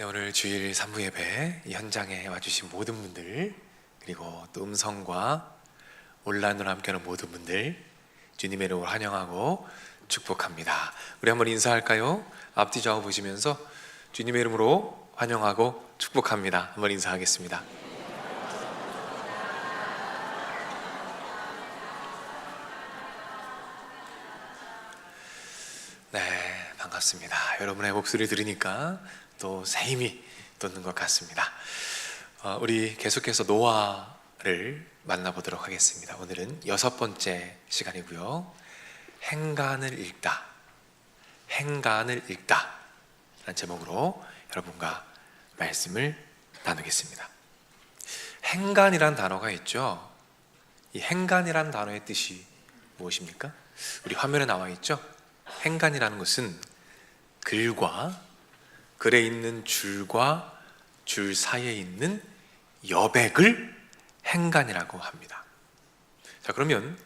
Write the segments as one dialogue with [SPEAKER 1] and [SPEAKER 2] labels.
[SPEAKER 1] 네, 오늘 주일 3부 예배 이 현장에 와주신 모든 분들, 그리고 또 음성과 온라인으로 함께하는 모든 분들, 주님의 이름으로 환영하고 축복합니다. 우리 한번 인사할까요? 앞뒤 좌우 보시면서 주님의 이름으로 환영하고 축복합니다. 한번 인사하겠습니다. 네, 반갑습니다. 여러분의 목소리 들으니까 또 새 힘이 돋는 것 같습니다. 우리 계속해서 노아를 만나보도록 하겠습니다. 오늘은 6번째 시간이고요. 행간을 읽다, 행간을 읽다 라는 제목으로 여러분과 말씀을 나누겠습니다. 행간이란 단어가 있죠. 이 행간이란 단어의 뜻이 무엇입니까? 우리 화면에 나와 있죠. 행간이라는 것은 글과 글에 있는 줄과 줄 사이에 있는 여백을 행간이라고 합니다. 자, 그러면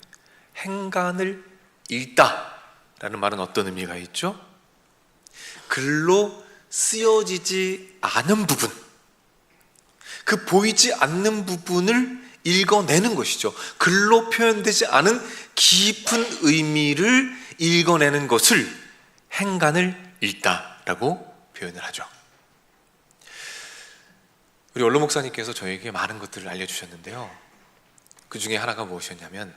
[SPEAKER 1] 행간을 읽다 라는 말은 어떤 의미가 있죠? 글로 쓰여지지 않은 부분, 그 보이지 않는 부분을 읽어내는 것이죠. 글로 표현되지 않은 깊은 의미를 읽어내는 것을 행간을 읽다라고 표현을 하죠. 우리 원로 목사님께서 저에게 많은 것들을 알려주셨는데요, 그 중에 하나가 무엇이었냐면,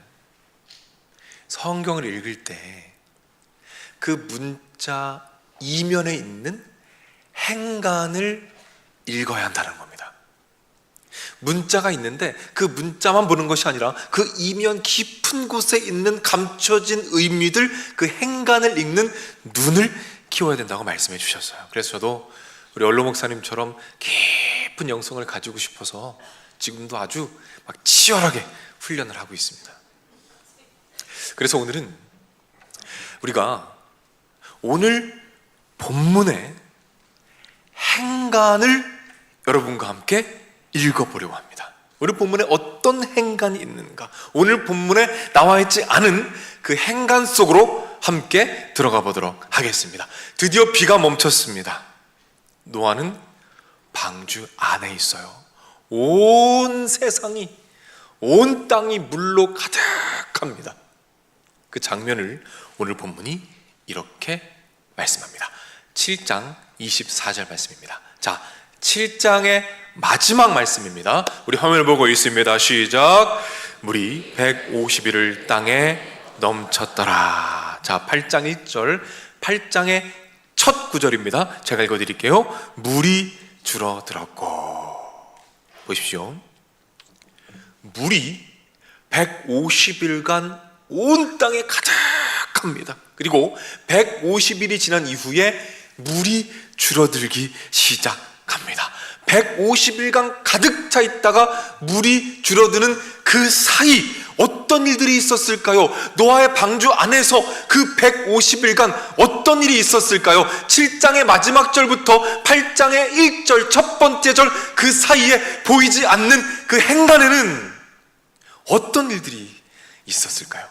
[SPEAKER 1] 성경을 읽을 때 그 문자 이면에 있는 행간을 읽어야 한다는 겁니다. 문자가 있는데 그 문자만 보는 것이 아니라 그 이면 깊은 곳에 있는 감춰진 의미들, 그 행간을 읽는 눈을 키워야 된다고 말씀해 주셨어요. 그래서 저도 우리 원로 목사님처럼 깊은 영성을 가지고 싶어서 지금도 아주 막 치열하게 훈련을 하고 있습니다. 그래서 오늘은 우리가 오늘 본문의 행간을 여러분과 함께 읽어보려고 합니다. 오늘 본문에 어떤 행간이 있는가, 오늘 본문에 나와 있지 않은 그 행간 속으로 함께 들어가 보도록 하겠습니다. 드디어 비가 멈췄습니다. 노아는 방주 안에 있어요. 온 세상이, 온 땅이 물로 가득합니다. 그 장면을 오늘 본문이 이렇게 말씀합니다. 7장 24절 말씀입니다. 자, 7장의 마지막 말씀입니다. 우리 화면을 보고 있습니다. 시작. 물이 150일을 땅에 넘쳤더라. 자, 8장 1절, 8장의 첫 구절입니다. 제가 읽어드릴게요. 물이 줄어들었고. 보십시오. 물이 150일간 온 땅에 가득합니다. 그리고 150일이 지난 이후에 물이 줄어들기 시작합니다. 150일간 가득 차 있다가 물이 줄어드는 그 사이 어떤 일들이 있었을까요? 노아의 방주 안에서 그 150일간 어떤 일이 있었을까요? 7장의 마지막 절부터 8장의 1절 첫 번째 절 그 사이에 보이지 않는 그 행간에는 어떤 일들이 있었을까요?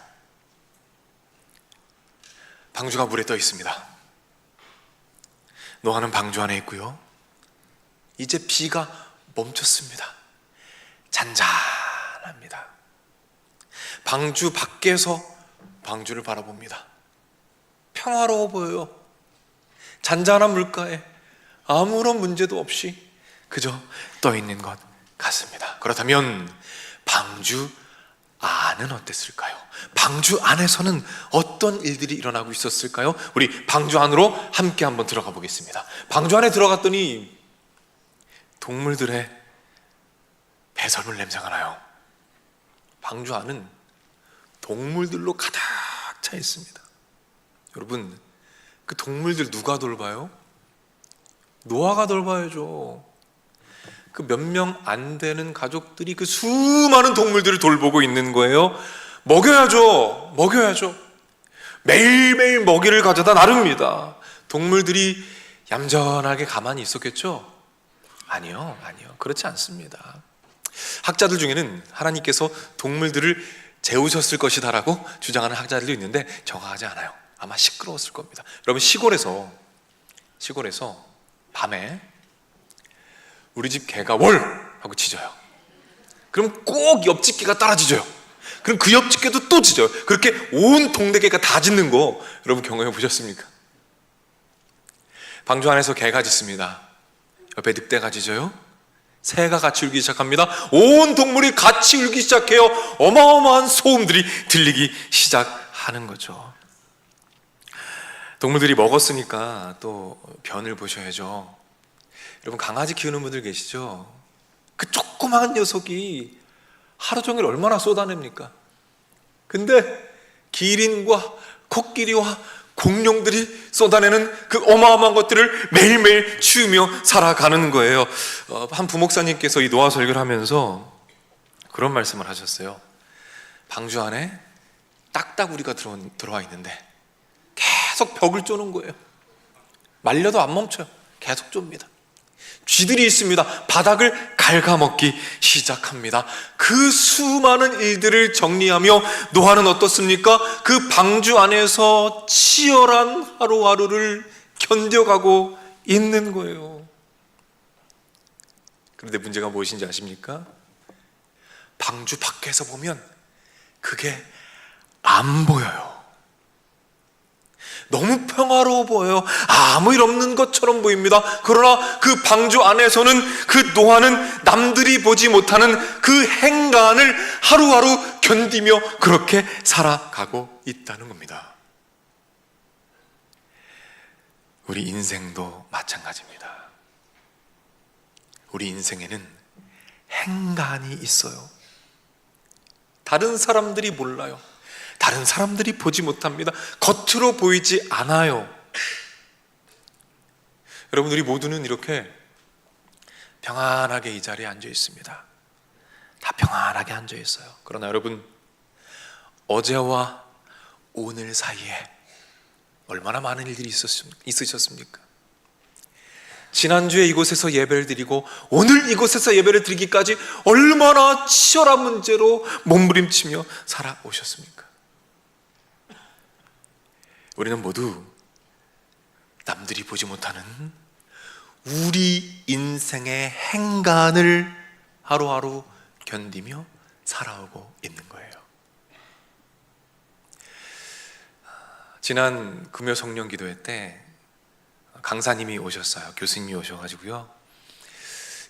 [SPEAKER 1] 방주가 물에 떠 있습니다. 노아는 방주 안에 있고요. 이제 비가 멈췄습니다. 잔잔합니다. 방주 밖에서 방주를 바라봅니다. 평화로워 보여요. 잔잔한 물가에 아무런 문제도 없이 그저 떠 있는 것 같습니다. 그렇다면 방주 안은 어땠을까요? 방주 안에서는 어떤 일들이 일어나고 있었을까요? 우리 방주 안으로 함께 한번 들어가 보겠습니다. 방주 안에 들어갔더니 동물들의 배설물 냄새가 나요. 방주 안은 동물들로 가득 차 있습니다. 여러분, 그 동물들 누가 돌봐요? 노아가 돌봐야죠. 그 몇 명 안 되는 가족들이 그 수많은 동물들을 돌보고 있는 거예요. 먹여야죠. 먹여야죠. 매일매일 먹이를 가져다 나릅니다. 동물들이 얌전하게 가만히 있었겠죠? 아니요. 그렇지 않습니다. 학자들 중에는 하나님께서 동물들을 재우셨을 것이다라고 주장하는 학자들도 있는데 정확하지 않아요. 아마 시끄러웠을 겁니다. 여러분, 시골에서 밤에 우리 집 개가 월 하고 짖어요. 그럼 꼭 옆집 개가 따라 짖어요. 그럼 그 옆집 개도 또 짖어요. 그렇게 온 동네 개가 다 짖는 거 여러분 경험해 보셨습니까? 방주 안에서 개가 짖습니다. 옆에 늑대가 짖어요. 새가 같이 울기 시작합니다. 온 동물이 같이 울기 시작해요. 어마어마한 소음들이 들리기 시작하는 거죠. 동물들이 먹었으니까 또 변을 보셔야죠. 여러분 강아지 키우는 분들 계시죠? 그 조그마한 녀석이 하루 종일 얼마나 쏟아냅니까? 근데 기린과 코끼리와 공룡들이 쏟아내는 그 어마어마한 것들을 매일매일 치우며 살아가는 거예요. 한 부목사님께서 이 노아 설교를 하면서 그런 말씀을 하셨어요. 방주 안에 딱따구리가 들어와 있는데 계속 벽을 쪼는 거예요. 말려도 안 멈춰요. 계속 좁니다. 쥐들이 있습니다. 바닥을 갉아먹기 시작합니다. 그 수많은 일들을 정리하며 노아는 어떻습니까? 그 방주 안에서 치열한 하루하루를 견뎌가고 있는 거예요. 그런데 문제가 무엇인지 아십니까? 방주 밖에서 보면 그게 안 보여요. 너무 평화로워 보여요. 아무 일 없는 것처럼 보입니다. 그러나 그 방주 안에서는 그 노아는 남들이 보지 못하는 그 행간을 하루하루 견디며 그렇게 살아가고 있다는 겁니다. 우리 인생도 마찬가지입니다. 우리 인생에는 행간이 있어요. 다른 사람들이 몰라요. 다른 사람들이 보지 못합니다. 겉으로 보이지 않아요. 여러분, 우리 모두는 이렇게 평안하게 이 자리에 앉아 있습니다. 다 평안하게 앉아 있어요. 그러나 여러분, 어제와 오늘 사이에 얼마나 많은 일들이 있으셨습니까? 지난주에 이곳에서 예배를 드리고 오늘 이곳에서 예배를 드리기까지 얼마나 치열한 문제로 몸부림치며 살아오셨습니까? 우리는 모두 남들이 보지 못하는 우리 인생의 행간을 하루하루 견디며 살아오고 있는 거예요. 지난 금요 성령 기도회 때 강사님이 오셨어요. 교수님이 오셔가지고요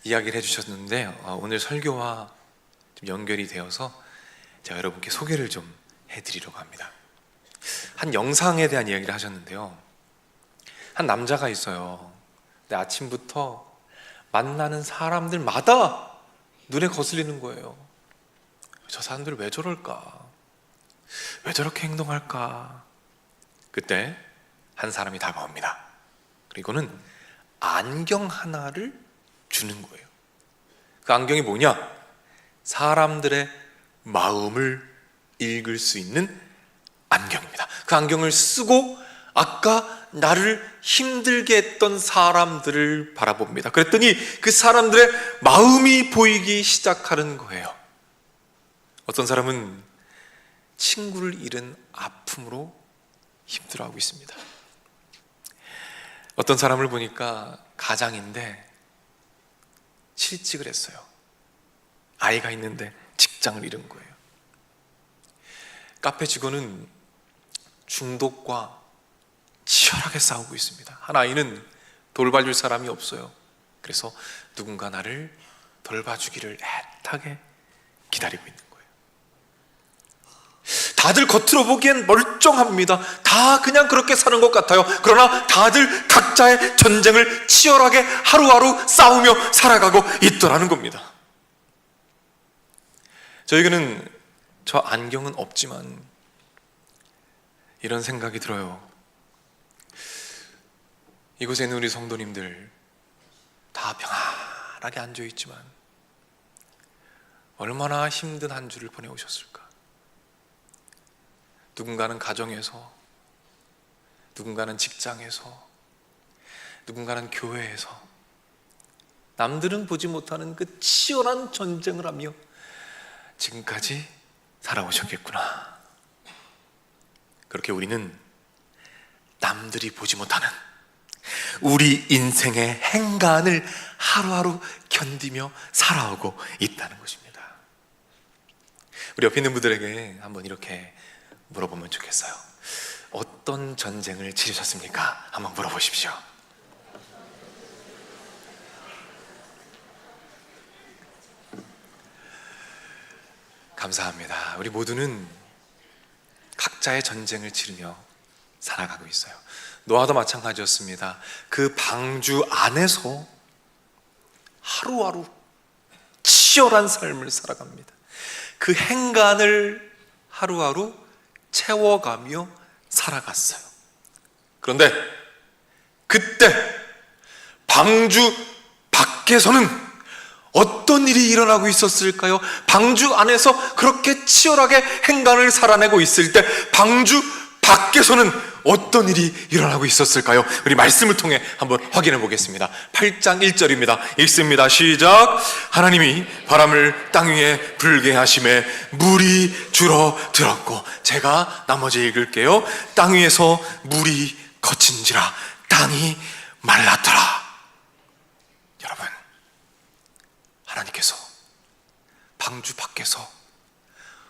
[SPEAKER 1] 이야기를 해주셨는데 오늘 설교와 좀 연결이 되어서 제가 여러분께 소개를 좀 해드리려고 합니다. 한 영상에 대한 이야기를 하셨는데요, 한 남자가 있어요. 근데 아침부터 만나는 사람들마다 눈에 거슬리는 거예요. 저 사람들 왜 저럴까? 왜 저렇게 행동할까? 그때 한 사람이 다가옵니다. 그리고는 안경 하나를 주는 거예요. 그 안경이 뭐냐? 사람들의 마음을 읽을 수 있는 안경입니다. 그 안경을 쓰고 아까 나를 힘들게 했던 사람들을 바라봅니다. 그랬더니 그 사람들의 마음이 보이기 시작하는 거예요. 어떤 사람은 친구를 잃은 아픔으로 힘들어하고 있습니다. 어떤 사람을 보니까 가장인데 실직을 했어요. 아이가 있는데 직장을 잃은 거예요. 카페 직원은 중독과 치열하게 싸우고 있습니다. 한 아이는 돌봐줄 사람이 없어요. 그래서 누군가 나를 돌봐주기를 애타게 기다리고 있는 거예요. 다들 겉으로 보기엔 멀쩡합니다. 다 그냥 그렇게 사는 것 같아요. 그러나 다들 각자의 전쟁을 치열하게 하루하루 싸우며 살아가고 있더라는 겁니다. 저에게는 저 안경은 없지만 이런 생각이 들어요. 이곳에 있는 우리 성도님들 다 평안하게 앉아있지만 얼마나 힘든 한 주를 보내오셨을까? 누군가는 가정에서, 누군가는 직장에서, 누군가는 교회에서 남들은 보지 못하는 그 치열한 전쟁을 하며 지금까지 살아오셨겠구나. 그렇게 우리는 남들이 보지 못하는 우리 인생의 행간을 하루하루 견디며 살아오고 있다는 것입니다. 우리 옆에 있는 분들에게 한번 이렇게 물어보면 좋겠어요. 어떤 전쟁을 치르셨습니까? 한번 물어보십시오. 감사합니다. 우리 모두는 각자의 전쟁을 치르며 살아가고 있어요. 노아도 마찬가지였습니다. 그 방주 안에서 하루하루 치열한 삶을 살아갑니다. 그 행간을 하루하루 채워가며 살아갔어요. 그런데 그때 방주 밖에서는 어떤 일이 일어나고 있었을까요? 방주 안에서 그렇게 치열하게 행간을 살아내고 있을 때 방주 밖에서는 어떤 일이 일어나고 있었을까요? 우리 말씀을 통해 한번 확인해 보겠습니다. 8장 1절입니다. 읽습니다. 시작. 하나님이 바람을 땅 위에 불게 하심에 물이 줄어들었고, 제가 나머지 읽을게요. 땅 위에서 물이 거친지라 땅이 말랐더라. 여러분, 하나님께서 방주 밖에서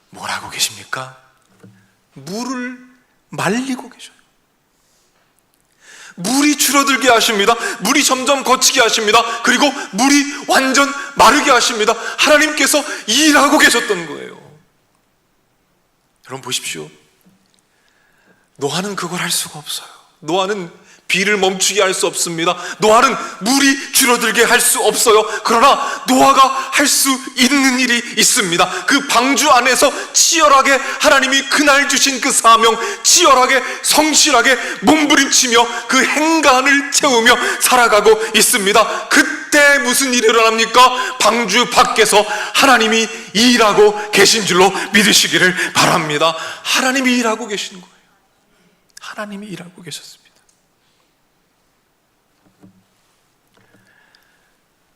[SPEAKER 1] 뭘 하고 계십니까? 물을 말리고 계셔요. 물이 줄어들게 하십니다. 물이 점점 거치게 하십니다. 그리고 물이 완전 마르게 하십니다. 하나님께서 일하고 계셨던 거예요. 여러분 보십시오. 노아는 그걸 할 수가 없어요. 노아는 비를 멈추게 할 수 없습니다. 노아는 물이 줄어들게 할 수 없어요. 그러나 노아가 할 수 있는 일이 있습니다. 그 방주 안에서 치열하게 하나님이 그날 주신 그 사명, 치열하게 성실하게 몸부림치며 그 행간을 채우며 살아가고 있습니다. 그때 무슨 일이 일어납니까? 방주 밖에서 하나님이 일하고 계신 줄로 믿으시기를 바랍니다. 하나님이 일하고 계신 거예요. 하나님이 일하고 계셨습니다.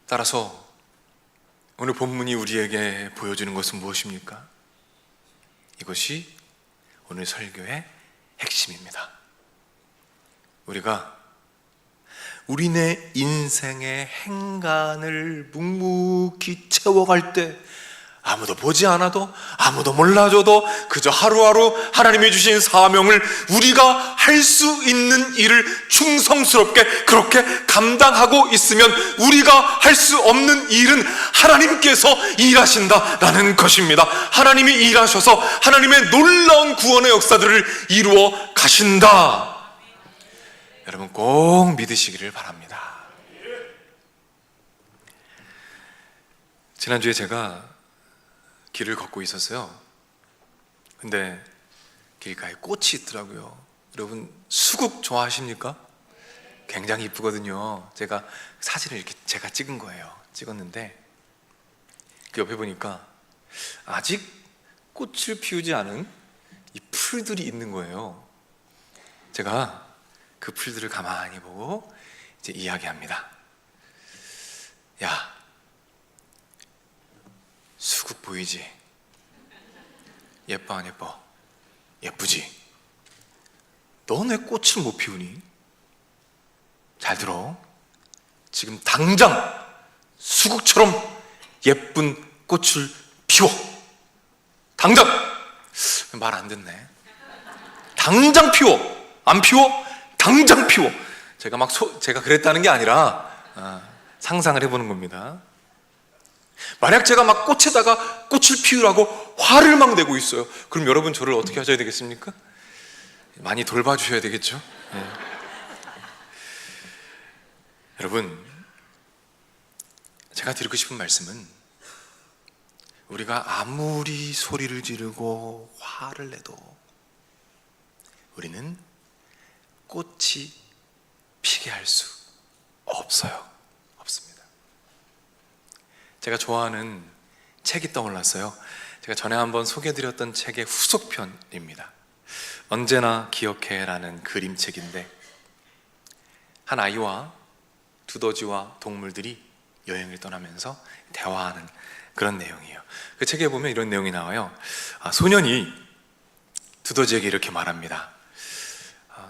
[SPEAKER 1] 따라서 오늘 본문이 우리에게 보여주는 것은 무엇입니까? 이것이 오늘 설교의 핵심입니다. 우리가 우리네 인생의 행간을 묵묵히 채워갈 때 아무도 보지 않아도, 아무도 몰라줘도 그저 하루하루 하나님이 주신 사명을 우리가 할 수 있는 일을 충성스럽게 그렇게 감당하고 있으면 우리가 할 수 없는 일은 하나님께서 일하신다라는 것입니다. 하나님이 일하셔서 하나님의 놀라운 구원의 역사들을 이루어 가신다. 여러분 꼭 믿으시기를 바랍니다. 지난주에 제가 길을 걷고 있었어요. 근데 길가에 꽃이 있더라고요. 여러분 수국 좋아하십니까? 굉장히 이쁘거든요. 제가 사진을 이렇게 제가 찍은 거예요. 찍었는데 그 옆에 보니까 아직 꽃을 피우지 않은 이 풀들이 있는 거예요. 제가 그 풀들을 가만히 보고 이제 이야기합니다. 야, 수국 보이지? 예뻐 안 예뻐? 예쁘지? 너 왜 꽃을 못 피우니? 잘 들어. 지금 당장 수국처럼 예쁜 꽃을 피워. 당장! 말 안 듣네. 당장 피워. 안 피워? 당장 피워. 제가 그랬다는 게 아니라 상상을 해보는 겁니다. 만약 제가 막 꽃에다가 꽃을 피우라고 화를 막 내고 있어요. 그럼 여러분 저를 어떻게 하셔야 되겠습니까? 많이 돌봐주셔야 되겠죠? 네. 여러분, 제가 드리고 싶은 말씀은 우리가 아무리 소리를 지르고 화를 내도 우리는 꽃이 피게 할 수 없어요. 없습니다. 제가 좋아하는 책이 떠올랐어요. 제가 전에 한번 소개해드렸던 책의 후속편입니다. 언제나 기억해라는 그림책인데 한 아이와 두더지와 동물들이 여행을 떠나면서 대화하는 그런 내용이에요. 그 책에 보면 이런 내용이 나와요. 소년이 두더지에게 이렇게 말합니다.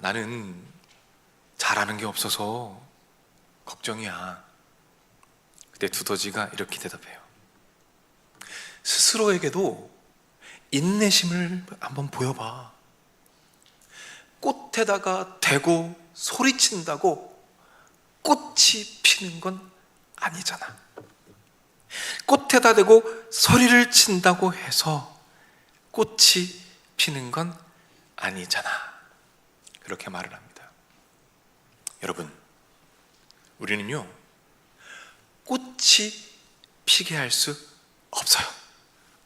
[SPEAKER 1] 나는 잘하는 게 없어서 걱정이야. 그때 그때 두더지가 이렇게 대답해요. 스스로에게도 인내심을 한번 보여봐. 꽃에다가 대고 소리친다고 꽃이 피는 건 아니잖아. 꽃에다 대고 소리를 친다고 해서 꽃이 피는 건 아니잖아. 그렇게 말을 합니다. 여러분, 우리는요, 꽃이 피게 할 수 없어요.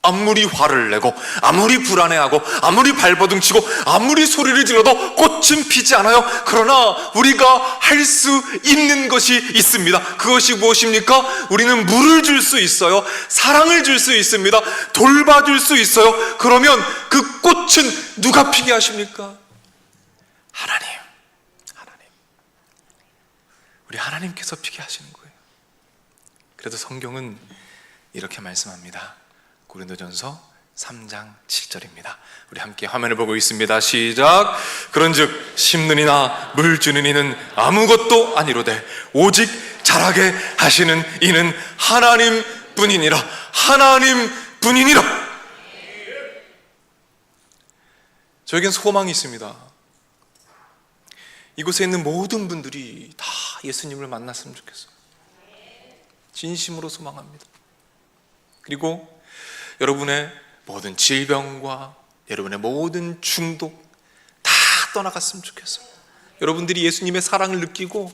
[SPEAKER 1] 아무리 화를 내고 아무리 불안해하고 아무리 발버둥치고 아무리 소리를 질러도 꽃은 피지 않아요. 그러나 우리가 할 수 있는 것이 있습니다. 그것이 무엇입니까? 우리는 물을 줄 수 있어요. 사랑을 줄 수 있습니다. 돌봐줄 수 있어요. 그러면 그 꽃은 누가 피게 하십니까? 하나님. 우리 하나님께서 피게 하시는 거예요. 그래도 성경은 이렇게 말씀합니다. 고린도전서 3장 7절입니다. 우리 함께 화면을 보고 있습니다. 시작. 그런즉 심는 이나 물 주는 이는 아무것도 아니로되 오직 자라게 하시는 이는 하나님 뿐이니라. 하나님 뿐이니라. 저에겐 소망이 있습니다. 이곳에 있는 모든 분들이 다 예수님을 만났으면 좋겠어요. 진심으로 소망합니다. 그리고 여러분의 모든 질병과 여러분의 모든 중독 다 떠나갔으면 좋겠어요. 여러분들이 예수님의 사랑을 느끼고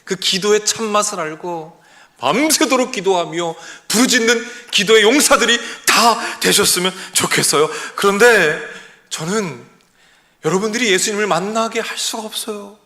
[SPEAKER 1] 그 기도의 참맛을 알고 밤새도록 기도하며 부르짖는 기도의 용사들이 다 되셨으면 좋겠어요. 그런데 저는 여러분들이 예수님을 만나게 할 수가 없어요.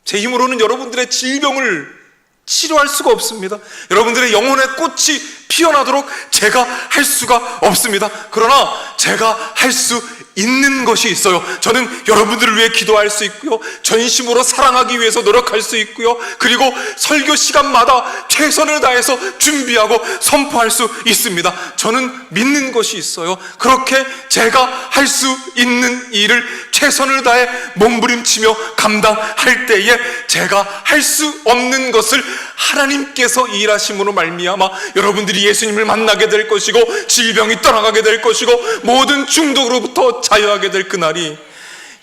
[SPEAKER 1] 제 힘으로는 여러분들의 질병을 치료할 수가 없습니다. 여러분들의 영혼의 꽃이 피어나도록 제가 할 수가 없습니다. 그러나 제가 할 수 있는 것이 있어요. 저는 여러분들을 위해 기도할 수 있고요, 전심으로 사랑하기 위해서 노력할 수 있고요, 그리고 설교 시간마다 최선을 다해서 준비하고 선포할 수 있습니다. 저는 믿는 것이 있어요. 그렇게 제가 할 수 있는 일을 최선을 다해 몸부림치며 감당할 때에 제가 할 수 없는 것을 하나님께서 일하심으로 말미암아 여러분들이 예수님을 만나게 될 것이고 질병이 떠나가게 될 것이고 모든 중독으로부터 자유하게 될 그날이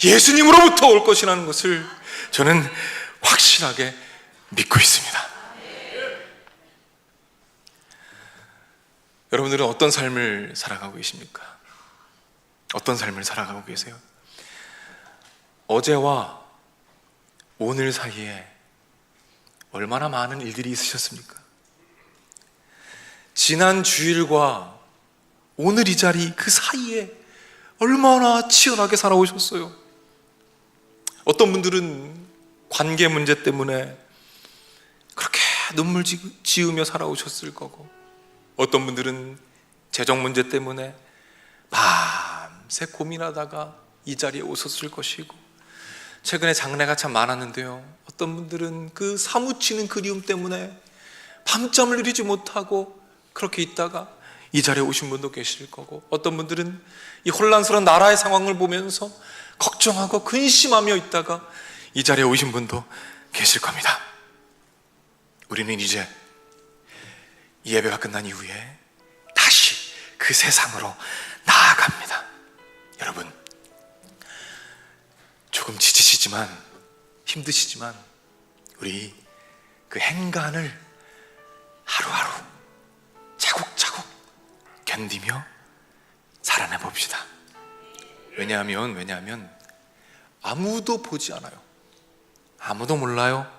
[SPEAKER 1] 예수님으로부터 올 것이라는 것을 저는 확실하게 믿고 있습니다. 여러분들은 어떤 삶을 살아가고 계십니까? 어떤 삶을 살아가고 계세요? 어제와 오늘 사이에 얼마나 많은 일들이 있으셨습니까? 지난 주일과 오늘 이 자리 그 사이에 얼마나 치열하게 살아오셨어요. 어떤 분들은 관계 문제 때문에 그렇게 눈물 지으며 살아오셨을 거고, 어떤 분들은 재정 문제 때문에 밤새 고민하다가 이 자리에 오셨을 것이고, 최근에 장례가 참 많았는데요, 어떤 분들은 그 사무치는 그리움 때문에 밤잠을 이루지 못하고 그렇게 있다가 이 자리에 오신 분도 계실 거고, 어떤 분들은 이 혼란스러운 나라의 상황을 보면서 걱정하고 근심하며 있다가 이 자리에 오신 분도 계실 겁니다. 우리는 이제 이 예배가 끝난 이후에 다시 그 세상으로 나아갑니다. 여러분, 조금 지치시지만 힘드시지만 우리 그 행간을 하루하루 차곡차곡 견디며 살아내 봅시다. 왜냐하면 아무도 보지 않아요. 아무도 몰라요.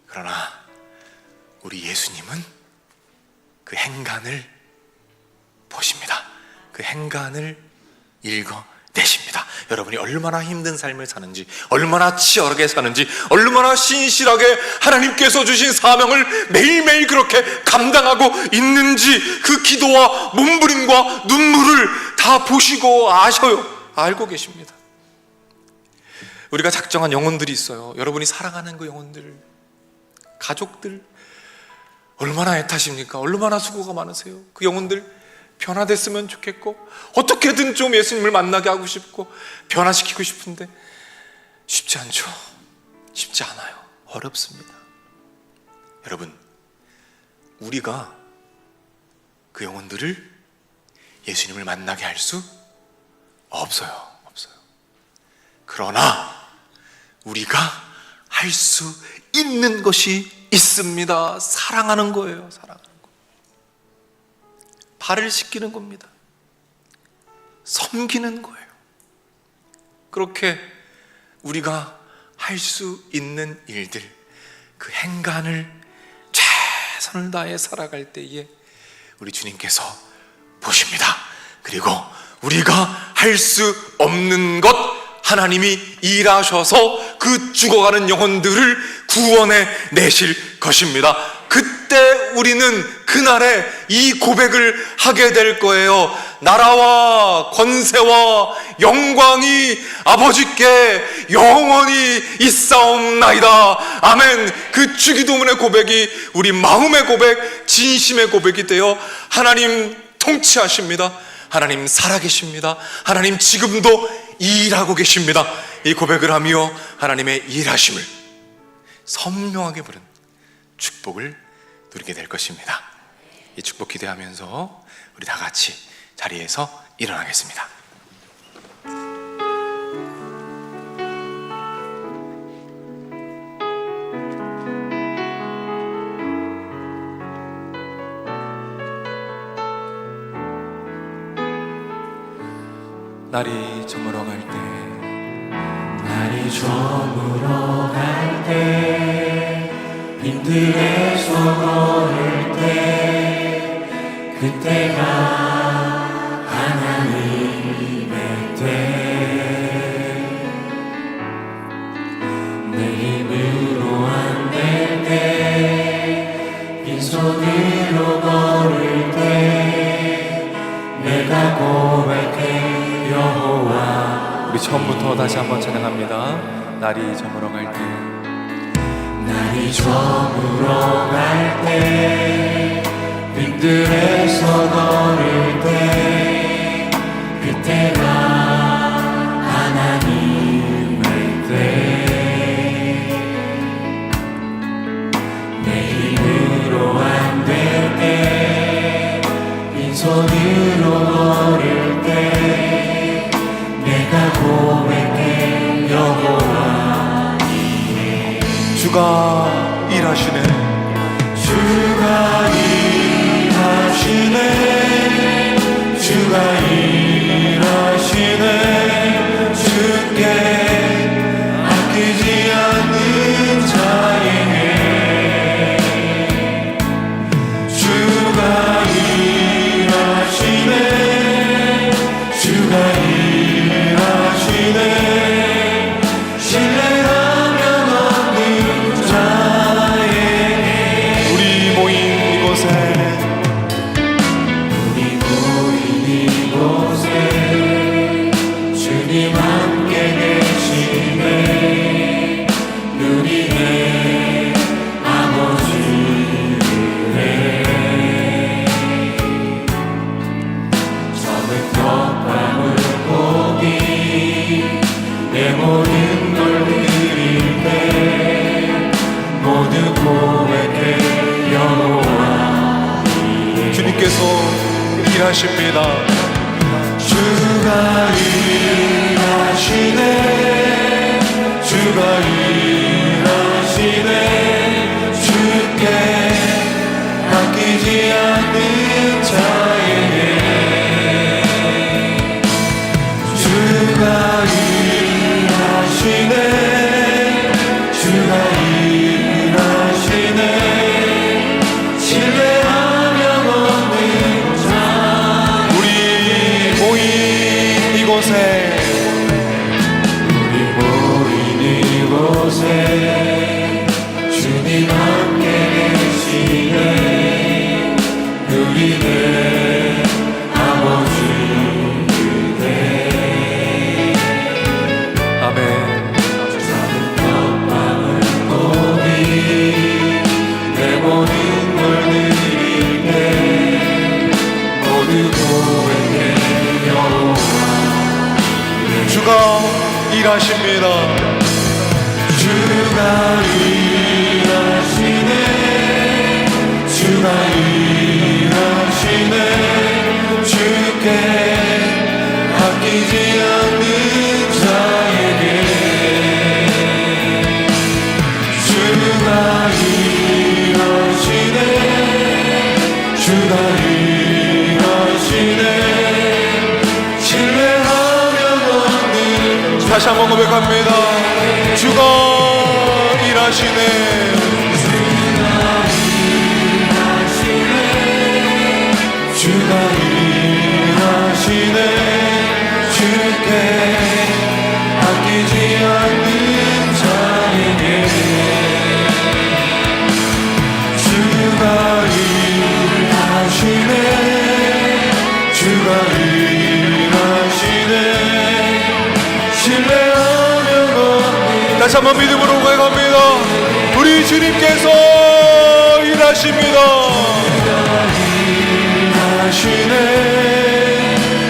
[SPEAKER 1] 그러나 우리 예수님은 그 행간을 보십니다. 그 행간을 읽어내십니다. 여러분이 얼마나 힘든 삶을 사는지, 얼마나 치열하게 사는지, 얼마나 신실하게 하나님께서 주신 사명을 매일매일 그렇게 감당하고 있는지 그 기도와 몸부림과 눈물을 다 보시고 아셔요. 알고 계십니다. 우리가 작정한 영혼들이 있어요. 여러분이 사랑하는 그 영혼들, 가족들 얼마나 애타십니까? 얼마나 수고가 많으세요. 그 영혼들 변화됐으면 좋겠고 어떻게든 좀 예수님을 만나게 하고 싶고 변화시키고 싶은데 쉽지 않죠. 쉽지 않아요. 어렵습니다. 여러분, 우리가 그 영혼들을 예수님을 만나게 할 수 없어요. 그러나 우리가 할 수 있는 것이 있습니다. 사랑하는 거예요. 발을 씻기는 겁니다. 섬기는 거예요. 그렇게 우리가 할 수 있는 일들, 그 행간을 최선을 다해 살아갈 때에 우리 주님께서 보십니다. 그리고 우리가 할 수 없는 것 하나님이 일하셔서 그 죽어가는 영혼들을 구원해 내실 것입니다. 그때 우리는 그날에 이 고백을 하게 될 거예요. 나라와 권세와 영광이 아버지께 영원히 있사옵나이다. 아멘. 그 주기도문의 고백이 우리 마음의 고백, 진심의 고백이 되어 하나님 통치하십니다. 하나님 살아계십니다. 하나님 지금도 일하고 계십니다. 이 고백을 하며 하나님의 일하심을 선명하게 부른 축복을 누리게 될 것입니다. 이 축복 기대하면서 우리 다 같이 자리에서 일어나겠습니다. 날이 저물어 갈 때,
[SPEAKER 2] 날이 저물어 갈 때, 빈들에서 걸을 때, 그때가 하나님의 때. 내 힘으로 안 될 때, 빈손으로 걸을 때, 내가 고백해 여호와.
[SPEAKER 1] 우리 처음부터 다시 한번 찬양합니다. 날이 저물어 갈 때,
[SPEAKER 2] 날이 저물어 갈 때, 빈들에서 걸을 때, 그때가 하나님의 때. 내 힘으로 안 될 때, 빈손으로 걸을 때, 내가 고백해 여호와 이에.
[SPEAKER 1] 주가 일하시네.
[SPEAKER 2] 주가 일하시네. 주가 일하시네. 주께 아끼지 않는 자에게 주가 일하시네. 주가 일하시네. 신뢰하면 얻는 자에게.
[SPEAKER 1] 우리 모인 이곳에,
[SPEAKER 2] 우리 모인 이곳에 주님 함께 계시네. 누리네 아버지네. 적은 떡과 물고기 내 모든 걸 드릴 때, 모두 고백해 여호와.
[SPEAKER 1] 주님께서 일하십니다.
[SPEAKER 2] 주가 일하시네. 주가 일하시네. 주께 아끼지 않는 자에게 주가 일하시네. 주가 일하시네. 신뢰하며 얻는 자.
[SPEAKER 1] 우리 모인 이곳에,
[SPEAKER 2] 우리 모인 이곳에 주님 함께 계시네. 누리네 주가 일하시네 주께 아끼지 않는 자에게 주가 일하시네 주가 일하시네 신뢰하면 얻는 다시 한번 고백합니다. 주가 일하시네 주가 일하시네 주께 아끼지 않는 자에게 주가 일하시네 주가 일하시네 신뢰하며 걷는 다시 한번 믿음으로 고백합니다. 우리 주님께서 일하십니다. 일하시네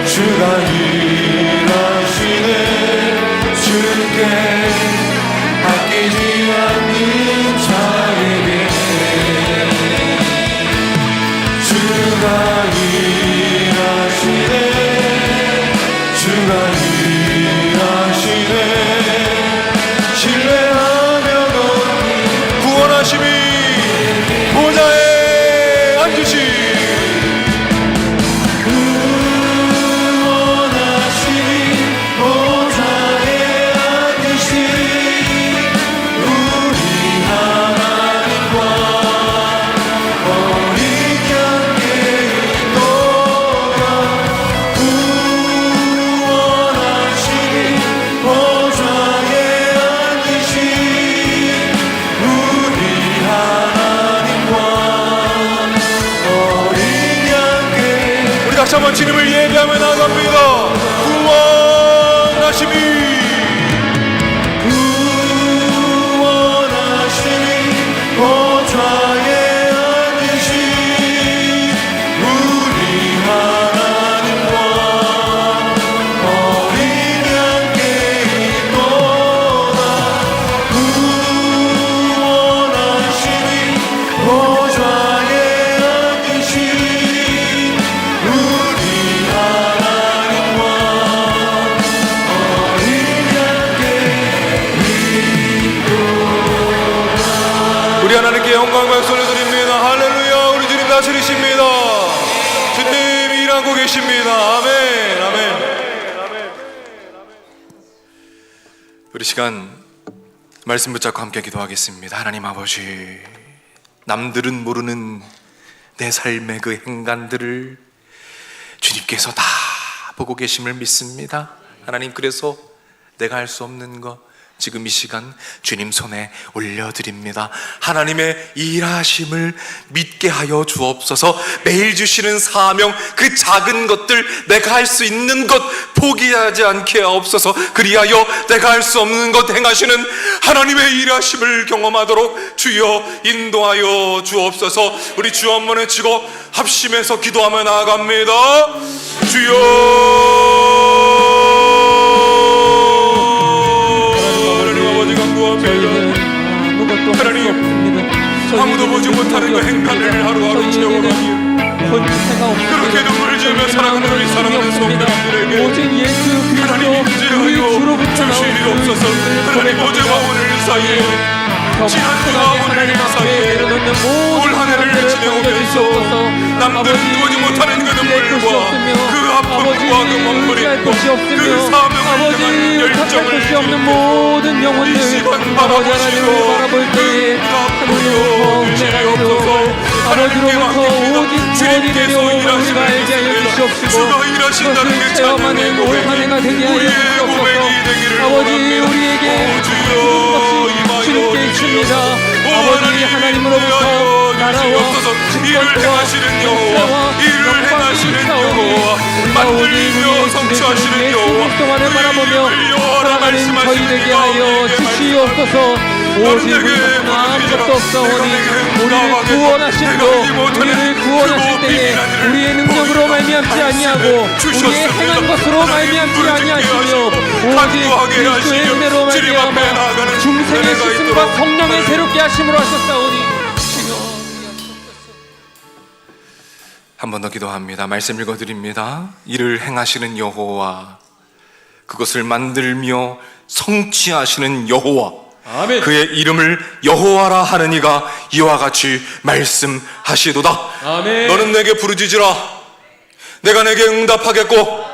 [SPEAKER 2] 주가 일하시네 주께 아끼지 않는 자에게 주가 일하시네 주가 일하시네 신뢰하며 걷는 구원하심이 보좌에 앉으시 다시 한번 주님을 예배하며 나갑니다. 구원하심이 보좌에 앉으신 우리 하나님과 어린 양께 있도다 구원하심이 보좌에 앉으신 우리 하나님께 영광과 박수를 드립니다. 할렐루야. 우리 주님 다스리십니다. 주님 일하고 계십니다. 아멘. 아멘. 우리 시간 말씀 붙잡고 함께 기도하겠습니다. 하나님 아버지, 남들은 모르는 내 삶의 그 행간들을 주님께서 다 보고 계심을 믿습니다. 하나님, 그래서 내가 할 수 없는 것 지금 이 시간 주님 손에 올려드립니다. 하나님의 일하심을 믿게 하여 주옵소서. 매일 주시는 사명, 그 작은 것들 내가 할 수 있는 것 포기하지 않게 하옵소서. 그리하여 내가 할 수 없는 것 행하시는 하나님의 일하심을 경험하도록 주여 인도하여 주옵소서. 우리 주 한번 외치고 합심해서 기도하며 나아갑니다. 주여 하나님, 아무도 보지 못하는 그 행간을 하루하루 채워가니 그렇게 눈물을 지으며 사랑하는 우리 사랑하는 성도들에게 하나님 인지하여 주시옵소서. 하나님, 어제와 오늘 사이에 지난주와 오늘 사이에 올 한 해를 지내오면서 남들은 보지 못하는 그 눈물과 그 아픔과 그 몸부림과 그 사명을 향한 열정을
[SPEAKER 3] 모든 영혼들 아버지 하나님을 바라볼 때에 아버지로부터 오직 구원이 내려오는 우리가 알게 하여 주시옵시고 그것을 체험하는 올 한 해가 되게 하여 주시옵소서. 아버지, 우리에게 주님께 있습니다. 아버지, 하나님으로부터 나라와 주권과 세와 영광이 있사오니 만들며 성취하시는 여호와 동안을 바라보며 살아가는 저희 되게 하여 주시옵소서. 오직 우리는 아무것도 없사오니 우리를 구원하심도 우리를 구원하실 때에 우리의 능력으로 말미암지 아니하고 우리의 행한 것으로 말미암지 아니하시며 오직 그리스도의 은혜로 말미암아 중생의 씻음과 성령의 새롭게 하심으로 하셨사오니 주여
[SPEAKER 2] 한 번 더 기도합니다. 말씀 읽어드립니다. 이를 행하시는 여호와, 그것을 만들며 성취하시는 여호와,
[SPEAKER 3] 아멘.
[SPEAKER 2] 그의 이름을 여호와라 하는 이가 이와 같이 말씀하시도다.
[SPEAKER 3] 아멘.
[SPEAKER 2] 너는 내게 부르짖으라. 내가 내게 응답하겠고,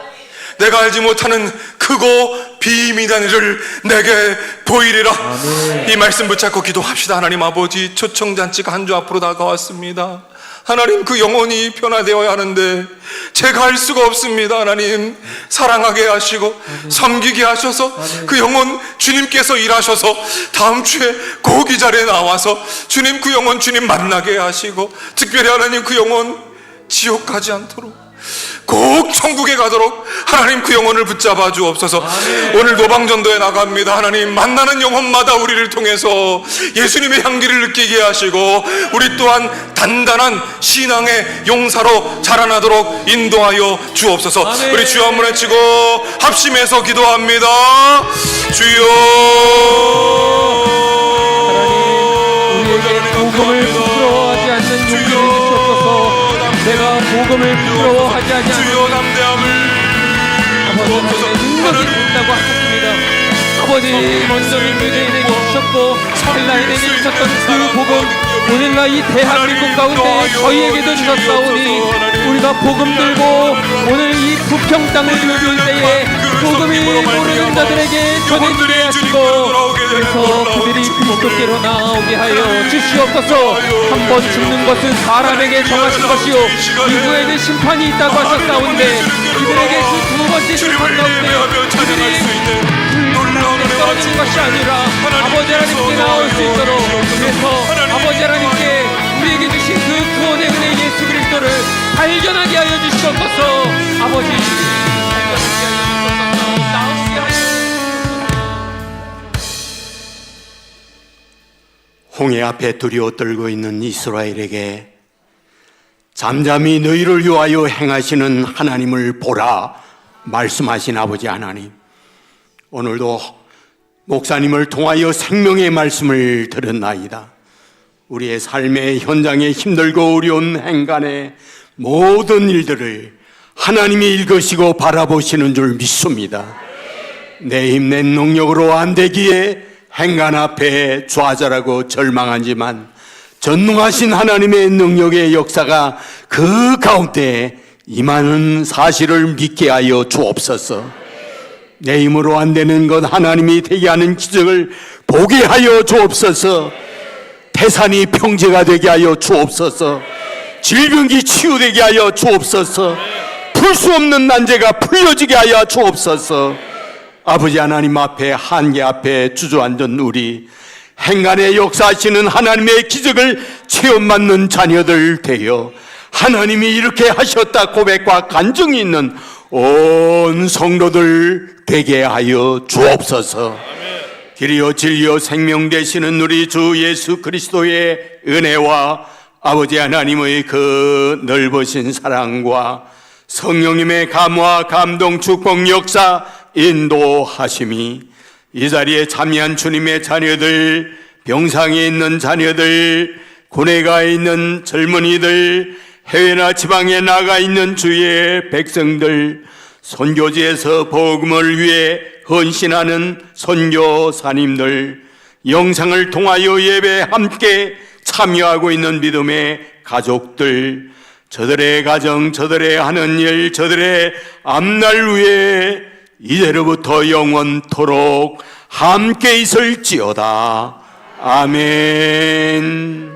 [SPEAKER 2] 내가 알지 못하는 크고 비밀한 일을 내게 보이리라.
[SPEAKER 3] 아멘.
[SPEAKER 2] 이 말씀 붙잡고 기도합시다. 하나님 아버지, 초청잔치가 한 주 앞으로 다가왔습니다. 하나님, 그 영혼이 변화되어야 하는데 제가 할 수가 없습니다. 하나님, 사랑하게 하시고 섬기게 하셔서 그 영혼 주님께서 일하셔서 다음 주에 꼭 이 자리에 나와서 주님, 그 영혼 주님 만나게 하시고, 특별히 하나님, 그 영혼 지옥 가지 않도록 꼭 천국에 가도록 하나님, 그 영혼을 붙잡아 주옵소서. 오늘 노방전도에 나갑니다. 하나님, 만나는 영혼마다 우리를 통해서 예수님의 향기를 느끼게 하시고, 우리 또한 단단한 신앙의 용사로 자라나도록 인도하여 주옵소서.
[SPEAKER 3] 아멘.
[SPEAKER 2] 우리 주여 한번 외치고 합심해서 기도합니다. 주여,
[SPEAKER 3] 우리에게 복음을 부끄러워하지 않는 용기를 주시옵소서. 내가 복음을 부끄러워하지 아니하는
[SPEAKER 2] 주여 담대함을
[SPEAKER 3] 아버지, 능력이 된다고 하셨습니다. 아버지, 먼저 민주주의에게 주셨고 헬라인에게 주셨던 그 복음, 오늘날 이 대한민국 가운데 저희에게도 주셨사오니, 우리가 복음 들고 오늘 이 부평 땅을 누빌 때에 복음이 모르는 자들에게 전해주게 하시고, 그래서 그들이 그리스도께로 나오게 하여 주시옵소서. 한 번 죽는 것은 사람에게 정하신 것이요, 이후에는 심판이 있다고 하셨사온데, 그들에게 그 두 번째 심판 가운데 그들이 떨어지는 것이 아니라 아버지 하나님께 나올 수 있도록, 그래서 아버지 하나님께 우리에게 주신 그 구원의 은혜 예수 그리스도를 발견하게 하여 주시옵소서. 아버지, 발견하게 하여 주시옵소서. 나오게 하여 주시옵소서.
[SPEAKER 4] 홍해 앞에 두려워 떨고 있는 이스라엘에게 잠잠히 너희를 위하여 행하시는 하나님을 보라 말씀하신 아버지 하나님, 오늘도 목사님을 통하여 생명의 말씀을 들었나이다. 우리의 삶의 현장에 힘들고 어려운 행간의 모든 일들을 하나님이 읽으시고 바라보시는 줄 믿습니다. 내 힘낸 능력으로 안 되기에 행간 앞에 좌절하고 절망하지만, 전능하신 하나님의 능력의 역사가 그 가운데 임하는 사실을 믿게 하여 주옵소서. 내 힘으로 안 되는 것 하나님이 되게 하는 기적을 보게 하여 주옵소서. 태산이 평지가 되게 하여 주옵소서. 질병이 치유되게 하여 주옵소서. 풀 수 없는 난제가 풀려지게 하여 주옵소서. 아버지 하나님 앞에, 한계 앞에 주저앉은 우리, 행간에 역사하시는 하나님의 기적을 체험받는 자녀들 되어 하나님이 이렇게 하셨다 고백과 간증이 있는 온 성도들 되게 하여 주옵소서. 길이요 진리요 생명 되시는 우리 주 예수 그리스도의 은혜와 아버지 하나님의 그 넓으신 사랑과 성령님의 감화 감동 축복 역사 인도하심이 이 자리에 참여한 주님의 자녀들, 병상에 있는 자녀들, 군에가 있는 젊은이들, 해외나 지방에 나가 있는 주의 백성들, 선교지에서 복음을 위해 헌신하는 선교사님들, 영상을 통하여 예배에 함께 참여하고 있는 믿음의 가족들, 저들의 가정, 저들의 하는 일, 저들의 앞날 위에 이제로부터 영원토록 함께 있을지어다. 아멘.